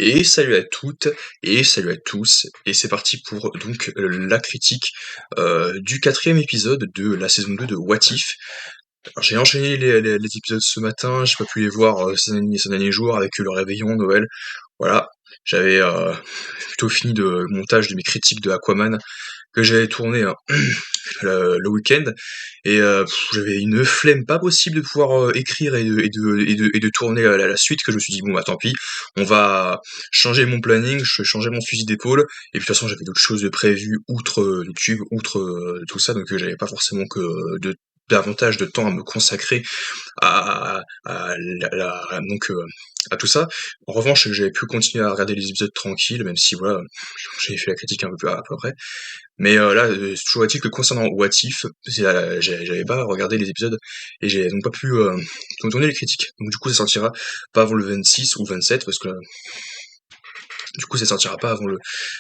Et salut à toutes et salut à tous et c'est parti pour donc la critique, du quatrième épisode de la saison 2 de What If. Alors j'ai enchaîné les épisodes ce matin, j'ai pas pu les voir, ces derniers jours avec le réveillon, Noël, voilà. J'avais, plutôt fini de montage de mes critiques de Aquaman que j'avais tourné, le week-end et j'avais une flemme pas possible de pouvoir, écrire et de tourner la suite que je me suis dit: «Bon, bah, tant pis, on va changer mon planning, je vais changer mon fusil d'épaule» et puis de toute façon, j'avais d'autres choses de prévues outre, YouTube, outre, tout ça, donc j'avais pas forcément que de davantage de temps à me consacrer à donc à tout ça. En revanche, j'avais pu continuer à regarder les épisodes tranquilles, même si voilà, j'avais fait la critique un peu à peu près. Mais là, toujours est-il que concernant What If, j'avais pas regardé les épisodes et j'ai donc pas pu tourner les critiques. Donc du coup, ça sortira pas avant le 26 ou 27 parce que du coup, ça sortira pas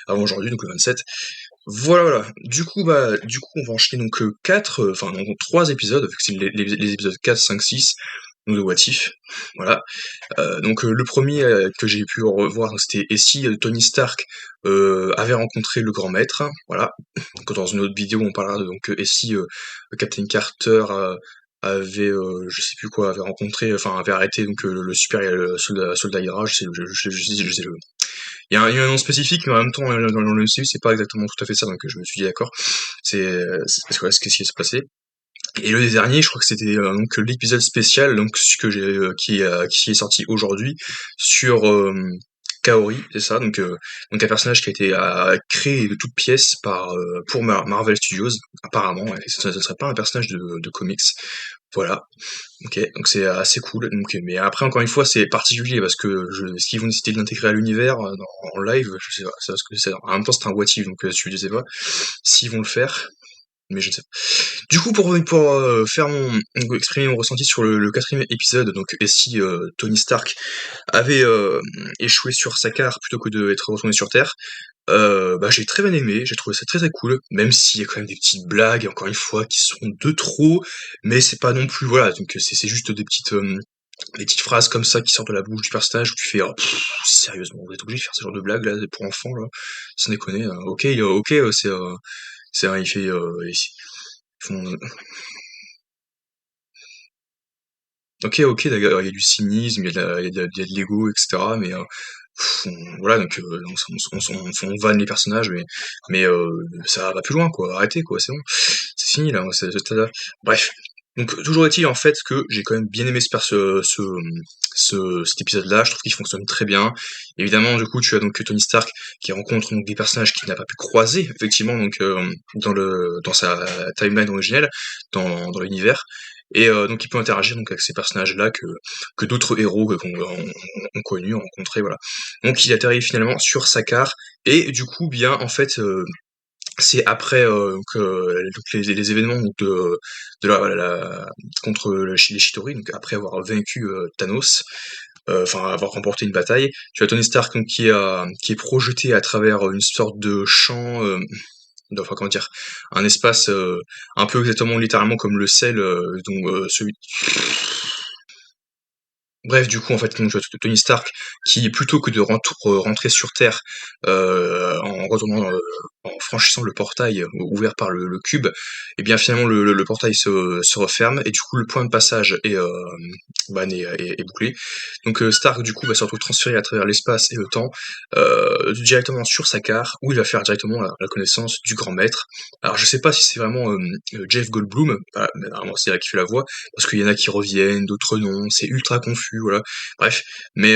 avant aujourd'hui, donc le 27. Voilà, voilà. Du coup, on va enchaîner donc 4, enfin non, 3 épisodes, vu que c'est les épisodes 4, 5, 6 donc de What If. Voilà. Donc le premier que j'ai pu revoir, c'était «Et si Tony Stark avait rencontré le grand maître?» Voilà. Donc dans une autre vidéo, on parlera de donc «Et si Captain Carter avait, je sais plus quoi, avait rencontré, enfin avait arrêté donc le super le soldat Hydra?» Je sais le il y a un nom spécifique, mais en même temps, dans le MCU, c'est pas exactement tout à fait ça, donc je me suis dit: «D'accord, c'est parce que ouais, qu'est-ce qui va se passer?» Et le dernier, je crois que c'était donc l'épisode spécial, donc ce que j'ai qui est sorti aujourd'hui sur Kaori, c'est ça, donc un personnage qui a été créé de toutes pièces pour Marvel Studios, apparemment, ouais, ça serait pas un personnage de comics. Voilà, ok, donc c'est assez cool. Donc, mais après, encore une fois, c'est particulier parce que est-ce qu'ils vont décider de l'intégrer à l'univers en live, je sais pas, c'est parce que en même temps c'est un what if, donc je sais pas s'ils vont le faire, mais je ne sais pas. Du coup, pour faire exprimer mon ressenti sur le quatrième épisode, donc et si Tony Stark avait échoué sur Sakaar plutôt que d'être retourné sur Terre, bah, j'ai très bien aimé, j'ai trouvé ça très très cool, même s'il y a quand même des petites blagues, encore une fois, qui sont de trop, mais c'est pas non plus, voilà, donc c'est juste des petites phrases comme ça qui sortent de la bouche du personnage où tu fais: «Oh, sérieusement, vous êtes obligé de faire ce genre de blague là pour enfants là? Sans déconner, OK, OK, il fait, ils font OK, OK, d'accord, il y a du cynisme, il y a de l'ego, et cetera, mais voilà, donc on vanne les personnages, mais ça va pas plus loin, quoi. Arrêtez, quoi, c'est bon. C'est fini, là, ce stade-là. Bref, donc toujours est-il, en fait, que j'ai quand même bien aimé cet épisode-là. Je trouve qu'il fonctionne très bien. Évidemment, du coup, tu as donc Tony Stark qui rencontre donc des personnages qu'il n'a pas pu croiser, effectivement, donc dans sa timeline originelle, dans l'univers. Et donc il peut interagir donc avec ces personnages-là que d'autres héros qu'on ont connus, rencontrés, voilà. Donc il atterrit finalement sur Sakaar et du coup, bien, en fait, c'est après que donc les événements donc de contre les Chitauri, donc après avoir vaincu Thanos, enfin avoir remporté une bataille, tu as Tony Stark donc qui est projeté à travers une sorte de champ, enfin comment dire, un espace un peu exactement littéralement comme le sel, dont celui bref, du coup, en fait, donc, Tony Stark, qui plutôt que de rentrer sur Terre en retournant, en franchissant le portail ouvert par le cube, et bien finalement le portail se referme et du coup le point de passage est bouclé. Donc Stark du coup va se retrouver transféré à travers l'espace et le temps directement sur Sakaar où il va faire directement la connaissance du grand maître. Alors je sais pas si c'est vraiment Jeff Goldblum, voilà, mais normalement c'est là qui fait la voix, parce qu'il y en a qui reviennent, d'autres non, c'est ultra confus, voilà. Bref, mais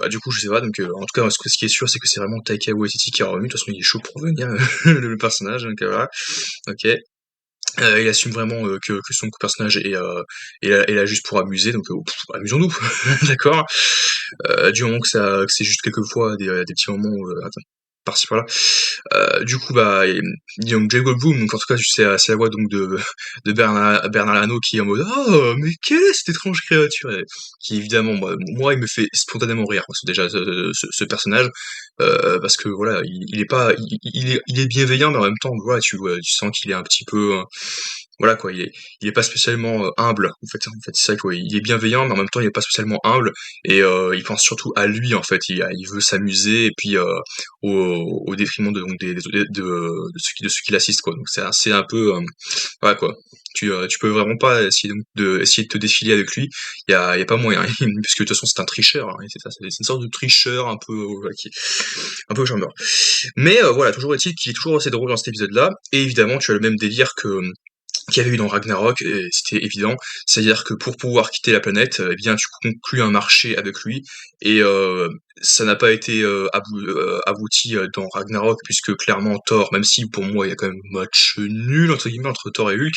du coup, je sais pas, donc en tout cas, ce qui est sûr, c'est que c'est vraiment Taika Waititi qui est revenu. De toute façon, il est chaud pour venir, le personnage, donc voilà. Ok. Il assume vraiment que son personnage est là juste pour amuser, donc amusons-nous, d'accord. Du moment que c'est juste quelques fois des petits moments par-ci par-là. Du coup, bah, donc Jeff Goldblum, donc en tout cas, c'est la voix donc de Bernard Lano qui est en mode «Oh, mais quelle est cette étrange créature?» et qui évidemment, moi, il me fait spontanément rire, parce que déjà ce personnage, parce que voilà, il est pas il est bienveillant, mais en même temps, voilà, tu sens qu'il est un petit peu, voilà quoi, il est pas spécialement, humble, en fait, c'est ça quoi. Il est bienveillant, mais en même temps, il est pas spécialement humble et il pense surtout à lui, en fait. Il veut s'amuser et puis, au détriment de donc de ceux qui l'assistent, quoi. Donc c'est un peu, voilà quoi. Tu peux vraiment pas essayer de te défiler avec lui. Il y a pas moyen, puisque de toute façon, c'est un tricheur, hein, et c'est ça, c'est une sorte de tricheur un peu, qui un peu charmeur. Mais voilà, toujours est-il qu'il est toujours assez drôle dans cet épisode-là et évidemment, tu as le même délire qu'il y avait eu dans Ragnarok, et c'était évident. C'est-à-dire que pour pouvoir quitter la planète, eh bien, tu conclus un marché avec lui, et ça n'a pas été abouti dans Ragnarok, puisque clairement Thor, même si pour moi il y a quand même match nul entre guillemets entre Thor et Hulk,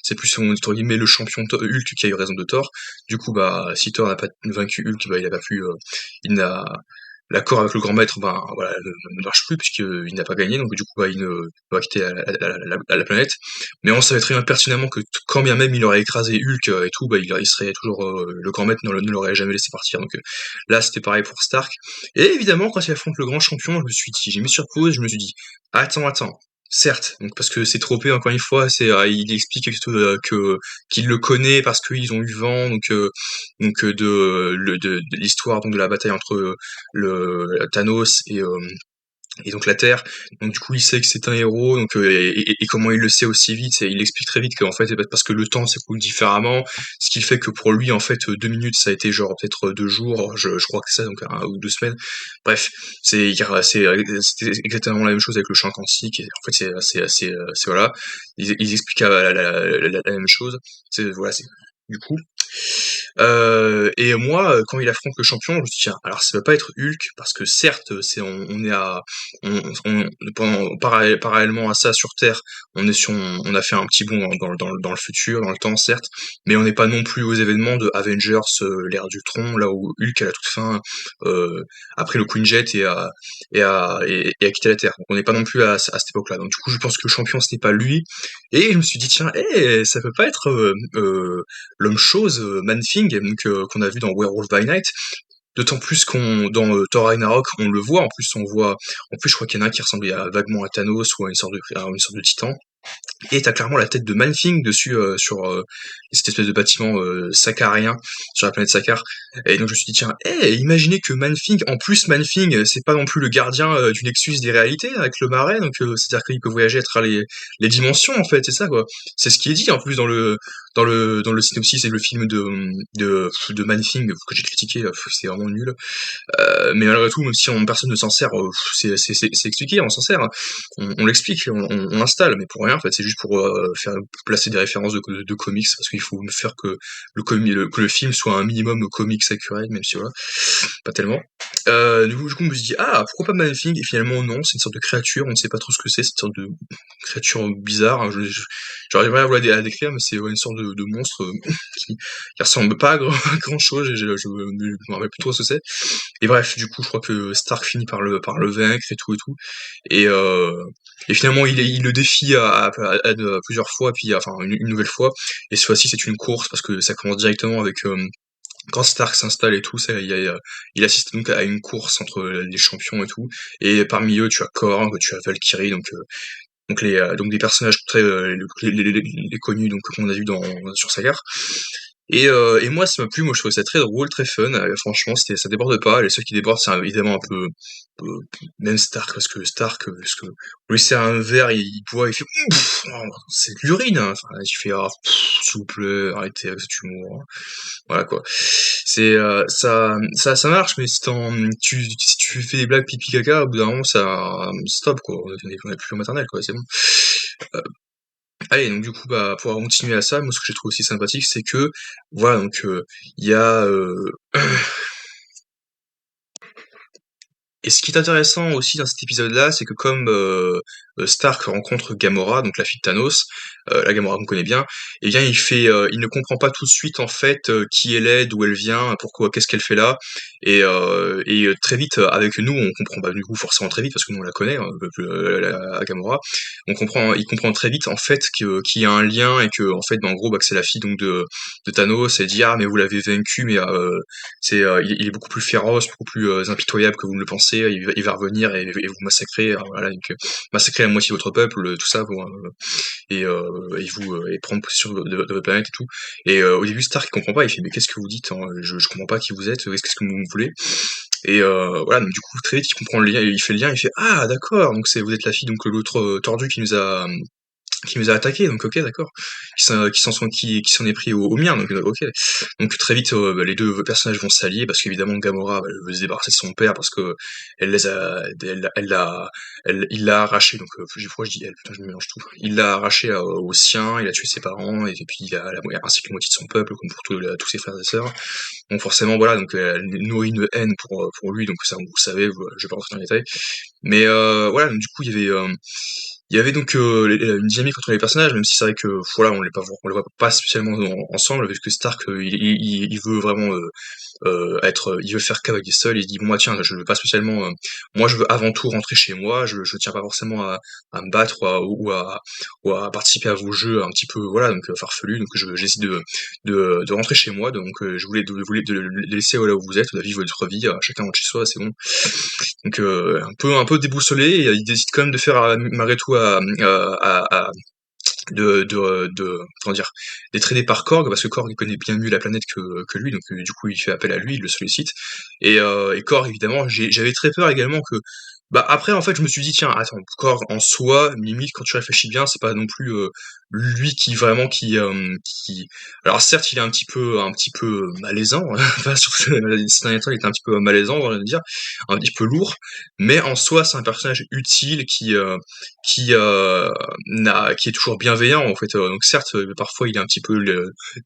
c'est plus entre guillemets le champion Hulk qui a eu raison de Thor. Du coup, bah, si Thor n'a pas vaincu Hulk, bah, il a pas pu, il n'a l'accord avec le grand maître, ben voilà, ne marche plus puisqu'il n'a pas gagné, donc du coup, bah, il ne peut pas quitter la planète. Mais on savait très bien pertinemment que quand bien même il aurait écrasé Hulk et tout, bah il serait toujours le grand maître ne l'aurait jamais laissé partir. Donc là c'était pareil pour Stark. Et évidemment quand il affronte le grand champion, j'ai mis sur pause, je me suis dit attends. Certes, donc parce que c'est tropé encore une fois, il explique qu'il le connaît parce qu'ils ont eu vent de l'histoire donc de la bataille entre le Thanos et donc la Terre, donc du coup il sait que c'est un héros, donc et comment il le sait aussi vite, il explique très vite qu'en fait c'est parce que le temps s'écoule différemment, ce qui fait que pour lui en fait 2 minutes ça a été genre peut-être 2 jours, je crois que c'est ça, donc 1 ou 2 semaines. Bref, c'était exactement la même chose avec le champ quantique, et en fait c'est voilà, ils expliquent la même chose, c'est voilà, c'est du coup et moi, quand il affronte le champion, je me dis: «Tiens, alors ça va pas être Hulk», parce que certes, on est à parallèlement à ça sur Terre, on a fait un petit bond dans le futur, dans le temps certes, mais on n'est pas non plus aux événements de Avengers, l'ère d'Ultron, là où Hulk à la toute fin, heu, a pris le Quinjet et a quitté la Terre. Donc on n'est pas non plus à cette époque-là. Donc du coup, je pense que le champion, ce n'est pas lui, et je me suis dit: «Tiens, ça peut pas être, l'homme chose, Man-Thing, donc qu'on a vu dans Werewolf by Night. D'autant plus qu'on dans Thor Ragnarok, on le voit. En plus, je crois qu'il y en a un qui ressemblait vaguement à Thanos ou à une sorte de titan. Et t'as clairement la tête de Man-Thing dessus sur cette espèce de bâtiment sakarien sur la planète Sakar. Et donc je me suis dit tiens, imaginez que Man-Thing, en plus Man-Thing, c'est pas non plus le gardien du Nexus des réalités avec le marais, donc c'est-à-dire qu'il peut voyager à travers les dimensions en fait, c'est ça quoi. C'est ce qui est dit en plus dans le synopsis et le film de Man-Thing que j'ai critiqué, c'est vraiment nul. Mais malgré tout, même si personne ne s'en sert, c'est expliqué, on s'en sert, hein. On l'explique, on l'installe, mais pour rien, en fait, c'est juste pour faire placer des références de comics, parce qu'il faut faire que que le film soit un minimum comics accurate, même si voilà, pas tellement. Du coup, je me suis dit, ah, pourquoi pas Man Thing? Et finalement, non, c'est une sorte de créature, on ne sait pas trop ce que c'est une sorte de créature bizarre, hein. J'arrive pas à la décrire, mais c'est ouais, une sorte de monstre qui ressemble pas à grand chose, je me rappelle plus trop ce que c'est. Et bref, du coup, je crois que Stark finit par le vaincre et tout, et, finalement il le défie à plusieurs fois, puis enfin une nouvelle fois, et cette fois-ci c'est une course parce que ça commence directement avec quand Stark s'installe et tout, il assiste donc à une course entre les champions et tout, et parmi eux tu as Korg, tu as Valkyrie, donc des personnages très les connus donc qu'on a vu sur Saga. Et moi, ça m'a plu, moi je trouvais ça très drôle, très fun, franchement, ça déborde pas. Les seuls qui débordent, c'est évidemment un peu, même Stark, parce que on lui sert un verre, il boit, il fait Ouf, oh, c'est de l'urine, hein. Enfin, il fait ah, s'il vous plaît, arrêtez avec cet humour, hein. Voilà quoi. Ça marche, mais si tu fais des blagues pipi caca, au bout d'un moment, ça stop quoi. On est plus en maternelle quoi, c'est bon. Allez, donc du coup, bah, pour continuer à ça, moi ce que j'ai trouvé aussi sympathique, c'est que, voilà, donc il y a, et ce qui est intéressant aussi dans cet épisode-là, c'est que comme Stark rencontre Gamora, donc la fille de Thanos, la Gamora qu'on connaît bien, eh bien il ne comprend pas tout de suite en fait qui elle est, d'où elle vient, pourquoi, qu'est-ce qu'elle fait là, et très vite avec nous, on comprend bah, du coup forcément très vite parce que nous on la connaît, hein, la Gamora, il comprend très vite en fait qu'il y a un lien et que en fait, bah, en gros, bah, que c'est la fille donc de Thanos. Elle dit ah mais vous l'avez vaincu, mais il est beaucoup plus féroce, beaucoup plus impitoyable que vous ne le pensez. forcer, il va revenir et vous massacrer, voilà, donc massacrer la moitié de votre peuple, tout ça, vous, et prendre possession de votre planète et tout. Et au début, Stark il comprend pas, il fait: «Mais qu'est-ce que vous dites, hein? Je comprends pas qui vous êtes, qu'est-ce que vous me voulez?» Et voilà, donc du coup, très vite, il comprend le lien, il fait le lien, il fait: «Ah d'accord, donc vous êtes la fille, donc l'autre, tordu qui nous a attaqué, donc OK, d'accord. Qui s'en est pris au mien, donc OK. Donc très vite, les 2 personnages vont s'allier parce qu'évidemment Gamora, elle veut se débarrasser de son père parce que elle l'a il l'a arraché, donc pourquoi je dis elle? Putain, je me mélange tout. Il l'a arraché aux siens, il a tué ses parents et puis il a ainsi que la moitié de son peuple, comme pour tous ses frères et sœurs. Donc forcément, voilà, donc elle nourrit une haine pour lui, donc ça, vous le savez, je vais pas rentrer dans les détails. Mais voilà, donc du coup, il y avait donc une dynamique entre les personnages, même si c'est vrai que voilà, on les voit pas spécialement ensemble, vu que Stark, il veut vraiment il veut faire cavalier seul. Il se dit bon, bah tiens, je veux pas spécialement, moi je veux avant tout rentrer chez moi. Je tiens pas forcément à me battre ou à participer à vos jeux un petit peu voilà donc farfelus. Donc j'essaie de rentrer chez moi. Donc je voulais de laisser là où vous êtes, de vivre votre vie, chacun rentre chez soi, c'est bon. Donc un peu déboussolé, et il décide quand même de faire malgré tout comment dire, d'être aidé par Korg, parce que Korg il connaît bien mieux la planète que lui, donc du coup il fait appel à lui, il le sollicite. Et Korg évidemment, j'avais très peur également que bah après en fait je me suis dit tiens attends, Korg en soi, limite quand tu réfléchis bien, c'est pas non plus lui qui vraiment qui alors certes il est un petit peu malaisant, enfin sur ces derniers temps il était un petit peu malaisant on va dire, un petit peu lourd, mais en soi c'est un personnage utile qui qui est toujours bienveillant en fait. Donc certes, parfois il est un petit peu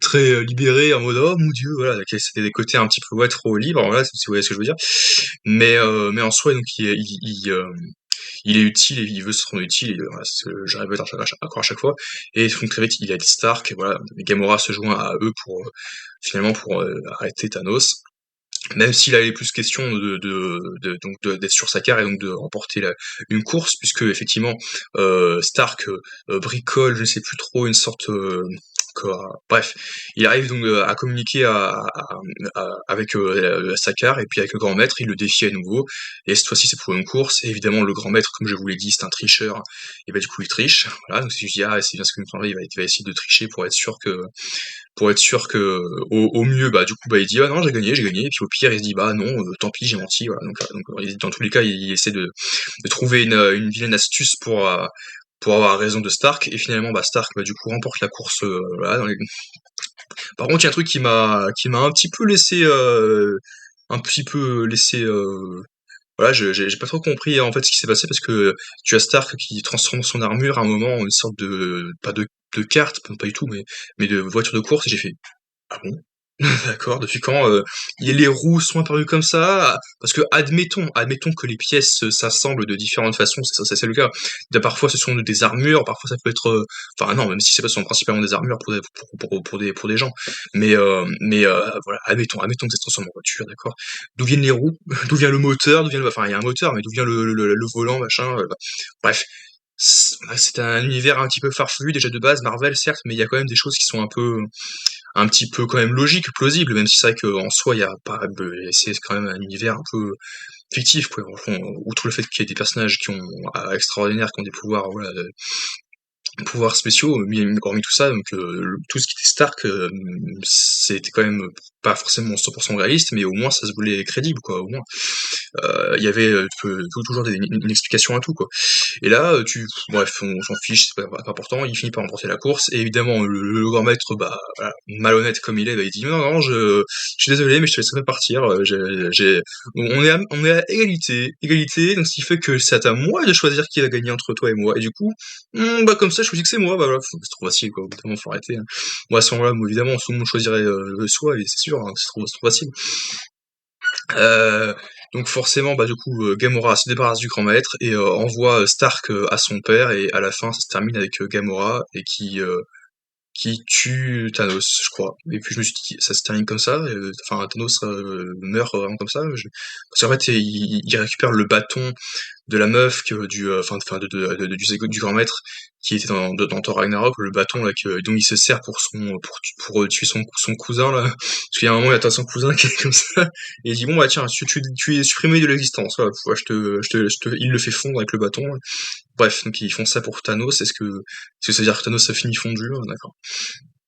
très libéré en mode oh mon dieu, voilà, c'est des côtés un petit peu ouais, trop libres, voilà, si vous voyez ce que je veux dire. Mais en soi, donc il est utile et il veut se rendre utile, et voilà, je répète encore à chaque fois. Et donc très vite, il aide Stark, et voilà, Gamora se joint à eux pour finalement pour arrêter Thanos. Même s'il avait plus question d'être sur sa carre et donc de remporter une course, puisque effectivement Stark bricole, je ne sais plus trop, une sorte bref, il arrive donc à communiquer avec sa carre et puis avec le grand maître, il le défie à nouveau, et cette fois-ci c'est pour une course, et évidemment le grand maître, comme je vous l'ai dit, c'est un tricheur, et bah du coup il triche, voilà, donc je dis ah c'est bien ce que me semblait, il va essayer de tricher pour être sûr que au mieux, bah, du coup, bah, il dit: «Ah non, j'ai gagné», et puis au pire, il se dit: «Bah non, tant pis, j'ai menti», voilà, donc dans tous les cas, il essaie de trouver une vilaine astuce pour avoir raison de Stark, et finalement, bah, Stark, bah, du coup, remporte la course, voilà, par contre, il y a un truc qui m'a un petit peu laissé, voilà, j'ai pas trop compris, en fait, ce qui s'est passé, parce que tu as Stark qui transforme son armure à un moment en une sorte pas de carte, pas du tout, mais de voiture de course, et j'ai fait: «Ah bon? D'accord, depuis quand, les roues sont apparues comme ça?» Parce que admettons que les pièces, s'assemblent de différentes façons, ça c'est le cas. Parfois ce sont des armures, parfois ça peut être, enfin non, même si c'est pas ce sont principalement des armures pour des gens. Voilà, admettons que ça se transforme en voiture, d'accord. D'où viennent les roues? D'où vient le moteur? D'où vient il y a un moteur, mais d'où vient le volant, machin, bref. C'est un univers un petit peu farfelu déjà de base, Marvel certes, mais il y a quand même des choses qui sont un petit peu quand même logique, plausible, même si c'est vrai qu'en soi, il y a pas c'est quand même un univers un peu fictif, quoi. Au fond, outre le fait qu'il y ait des personnages qui ont extraordinaires, qui ont des pouvoirs, voilà, pouvoirs spéciaux, hormis tout ça, donc tout ce qui était Stark, c'était quand même pas forcément 100% réaliste, mais au moins ça se voulait crédible, quoi, au moins. Il y avait toujours une explication à tout, quoi. Et là, bref, on s'en fiche, c'est pas important, il finit par remporter la course, et évidemment, le grand maître, bah, voilà, malhonnête comme il est, bah, il dit: «Non, non, je suis désolé, mais je te laisserai partir, on est à égalité, donc ce qui fait que c'est à moi de choisir qui va gagner entre toi et moi, et du coup, bah, comme ça, je choisis que c'est moi, bah, voilà». C'est trop facile, quoi, au bout d'un moment, faut arrêter, hein. Moi, à ce moment-là, moi, évidemment, tout le monde choisirait, soi, et c'est sûr, hein, c'est trop facile. Heu, donc forcément, bah, du coup, Gamora se débarrasse du grand maître et envoie, Stark, à son père, et à la fin, ça se termine avec, Gamora et qui tue Thanos, je crois. Et puis je me suis dit: «Ça se termine comme ça?» Enfin Thanos, meurt vraiment comme ça? Parce qu'en fait, il récupère le bâton de la meuf que enfin du grand maître qui était dans Thor Ragnarok, le bâton là dont il se sert pour tuer son cousin là. Parce qu'il y a un moment, il attend son cousin qui est comme ça, et il dit bon bah tiens, tu es supprimé de l'existence, voilà, il le fait fondre avec le bâton. Bref, donc ils font ça pour Thanos. Est-ce que ça veut dire que Thanos a fini fondu? D'accord.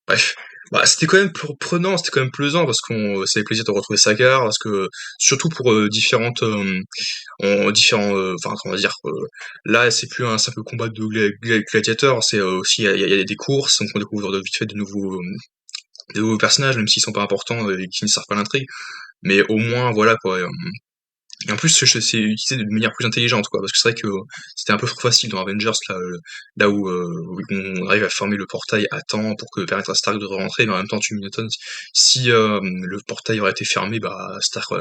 Bref, bah, c'était quand même prenant, c'était quand même plaisant parce qu'on ça fait plaisir de retrouver Sagar, parce que surtout pour différents, enfin comment dire, là c'est plus un simple combat de gladiateurs, c'est aussi il y a des courses, donc on découvre vite fait de nouveaux personnages, même s'ils sont pas importants et qui ne servent pas à l'intrigue, mais au moins voilà quoi. Et en plus, c'est utilisé de manière plus intelligente, quoi, parce que c'est vrai que c'était un peu trop facile dans Avengers, là où on arrive à fermer le portail à temps pour permettre à Stark de rentrer, mais en même temps, tu m'étonnes, si le portail aurait été fermé, bah, Stark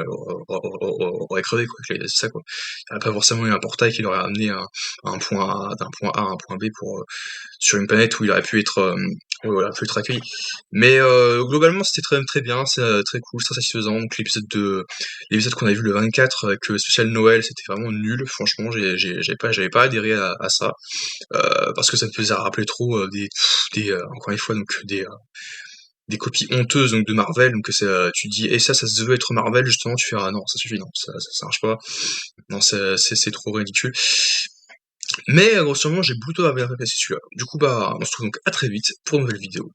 aurait crevé, quoi, c'est ça, quoi. Il n'y aurait pas forcément eu un portail qui l'aurait amené d'un point A à un point B sur une planète où il aurait pu être, voilà, pu être accueilli. Mais globalement, c'était très, très bien, c'est très cool, très satisfaisant. Donc l'épisode qu'on a vu le 24 avec le spécial Noël, c'était vraiment nul. Franchement, j'avais pas adhéré à ça parce que ça me faisait rappeler trop encore une fois donc des copies honteuses donc de Marvel. Donc tu te dis et ça se veut être Marvel justement. Tu fais ah non, ça suffit, non, ça marche pas. Non, c'est trop ridicule. Mais grosso modo, j'ai plutôt apprécié celui-là. Du coup, bah, on se retrouve donc à très vite pour une nouvelle vidéo.